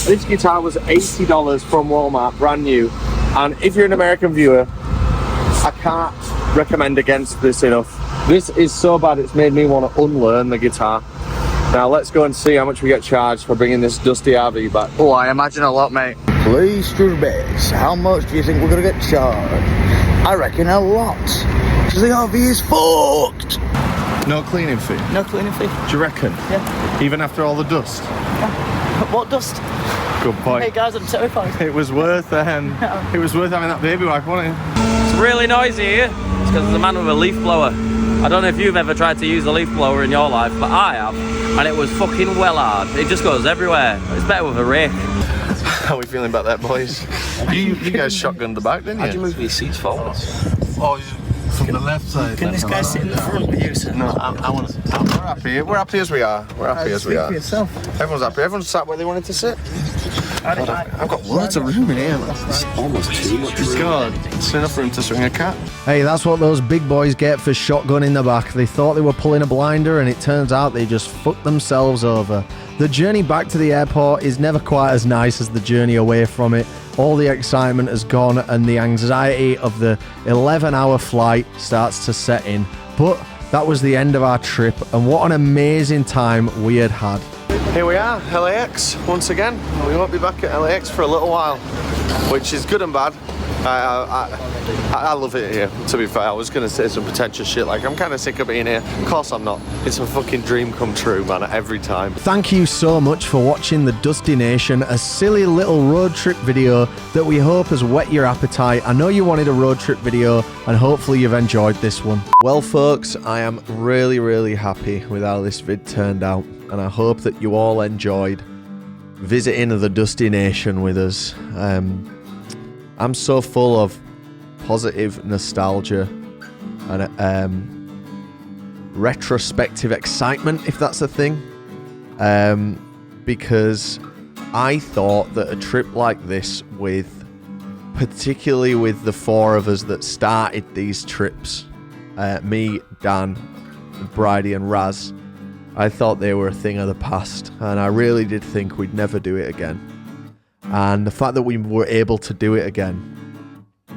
This guitar was $80 from Walmart, brand new. And if you're an American viewer, I can't recommend against this enough. This is so bad it's made me want to unlearn the guitar. Now let's go and see how much we get charged for bringing this dusty RV back. Oh, I imagine a lot, mate. Please, Strubes, how much do you think we're going to get charged? I reckon a lot. Because the RV is fucked. No cleaning fee? No cleaning fee. Do you reckon? Yeah. Even after all the dust? Yeah. What dust? Good point. Hey guys, I'm terrified. It was worth having that baby wipe, wasn't it? It's really noisy here. It's because there's a man with a leaf blower. I don't know if you've ever tried to use a leaf blower in your life, but I have, and it was fucking well hard. It just goes everywhere. It's better with a rake. How are we feeling about that, boys? you guys shotgunned the back, didn't you? How'd you move your seats forward? Oh, from the left side. Can this guy sit in the front with you, sir? No, I want to. We're happy. We're happy as we are. We're happy as we are. Yourself. Everyone's happy. Everyone's sat where they wanted to sit. I've got loads of room in here. It's almost too much room. God, it's enough room to swing a cat. Hey, that's what those big boys get for shotgun in the back. They thought they were pulling a blinder, and it turns out they just fucked themselves over. The journey back to the airport is never quite as nice as the journey away from it. All the excitement has gone, and the anxiety of the 11-hour flight starts to set in. But that was the end of our trip, and what an amazing time we had had. Here we are, LAX, once again. We won't be back at LAX for a little while, which is good and bad. I love it here, to be fair. I was going to say some pretentious shit like, I'm kind of sick of being here. Of course I'm not. It's a fucking dream come true, man, every time. Thank you so much for watching The Dusty Nation, a silly little road trip video that we hope has whet your appetite. I know you wanted a road trip video, and hopefully you've enjoyed this one. Well, folks, I am really, really happy with how this vid turned out, and I hope that you all enjoyed visiting The Dusty Nation with us. I'm so full of positive nostalgia and retrospective excitement, if that's a thing, because I thought that a trip like this, particularly with the four of us that started these trips, me, Dan, Briody and Raz, I thought they were a thing of the past, and I really did think we'd never do it again. And the fact that we were able to do it again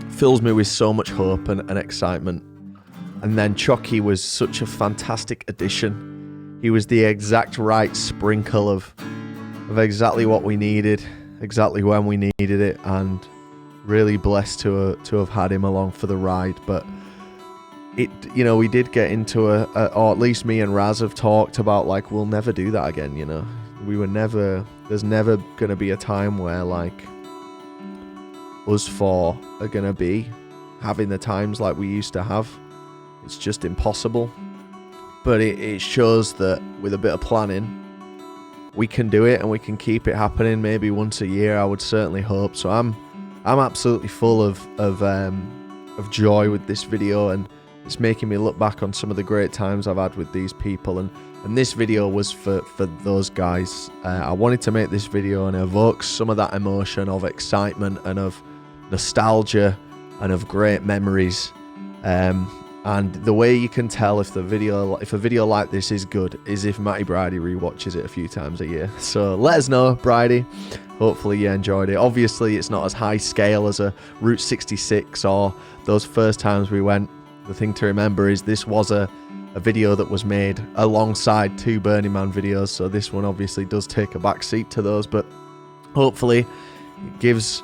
fills me with so much hope and excitement. And then CHOC was such a fantastic addition. He was the exact right sprinkle of exactly what we needed, exactly when we needed it, and really blessed to have had him along for the ride. But we did get into or at least me and Raz have talked about, like, we'll never do that again, you know. There's never going to be a time where, like, us four are going to be having the times like we used to have. It's just impossible. But it shows that with a bit of planning, we can do it, and we can keep it happening maybe once a year, I would certainly hope. So I'm absolutely full of joy with this video, and it's making me look back on some of the great times I've had with these people, and this video was for those guys. I wanted to make this video and evoke some of that emotion of excitement and of nostalgia and of great memories. And the way you can tell if a video like this is good is if Matty Briody rewatches it a few times a year. So let us know, Briody. Hopefully you enjoyed it. Obviously it's not as high scale as a Route 66 or those first times we went. The thing to remember is this was a video that was made alongside two Burning Man videos, so this one obviously does take a back seat to those, but hopefully it gives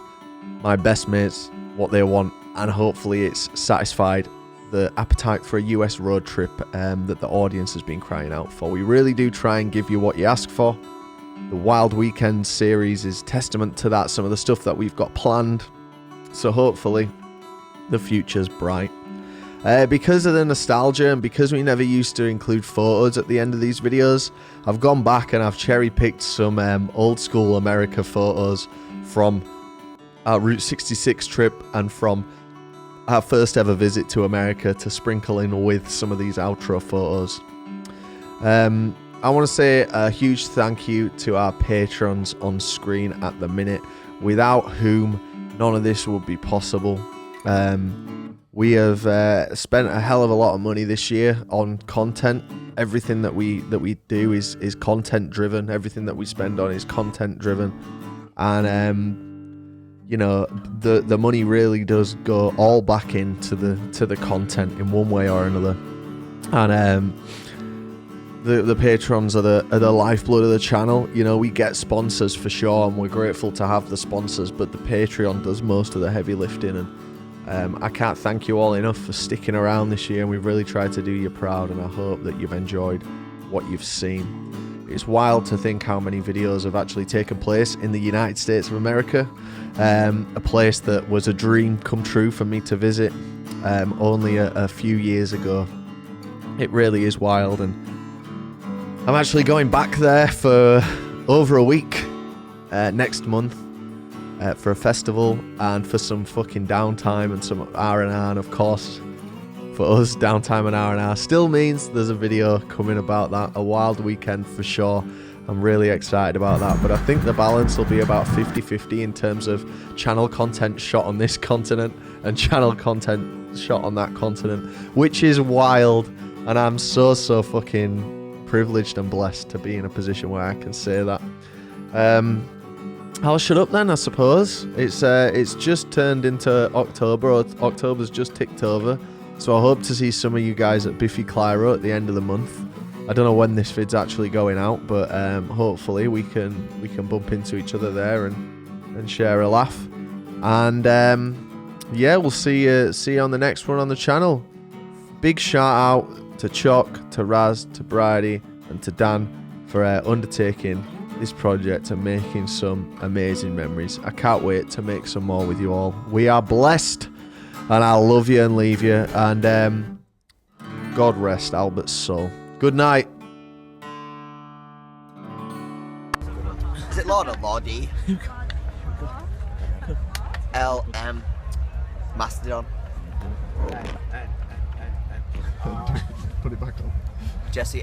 my best mates what they want, and hopefully it's satisfied the appetite for a US road trip that the audience has been crying out for. We really do try and give you what you ask for. The Wild Weekend series is testament to that, some of the stuff that we've got planned, so hopefully the future's bright. Because of the nostalgia and because we never used to include photos at the end of these videos, I've gone back and I've cherry-picked some old school America photos from our Route 66 trip and from our first ever visit to America to sprinkle in with some of these outro photos. I want to say a huge thank you to our patrons on screen at the minute, without whom none of this would be possible. We have spent a hell of a lot of money this year on content. Everything that we do is content driven. Everything that we spend on is content driven, and you know, the money really does go all back into the content in one way or another. And the patrons are the lifeblood of the channel. You know, we get sponsors for sure, and we're grateful to have the sponsors, but the Patreon does most of the heavy lifting. And I can't thank you all enough for sticking around this year, and we've really tried to do you proud, and I hope that you've enjoyed what you've seen. It's wild to think how many videos have actually taken place in the United States of America, a place that was a dream come true for me to visit only a few years ago. It really is wild, and I'm actually going back there for over a week next month for a festival and for some fucking downtime and some R&R, and of course for us, downtime and R&R still means there's a video coming about that. A wild weekend for sure. I'm really excited about that, but I think the balance will be about 50-50 in terms of channel content shot on this continent and channel content shot on that continent, which is wild, and I'm so fucking privileged and blessed to be in a position where I can say that. I'll shut up then, I suppose. It's just turned into October. October's just ticked over, so I hope to see some of you guys at Biffy Clyro at the end of the month. I don't know when this vid's actually going out, but hopefully we can bump into each other there and share a laugh. And yeah, we'll see you on the next one on the channel. Big shout out to CHOC, to Raz, to Briody, and to Dan for undertaking this project and making some amazing memories. I can't wait to make some more with you all. We are blessed, and I'll love you and leave you. And God rest Albert's soul. Good night. Is it Lord or Lordy? LM Mastodon. Put it back on. Jesse.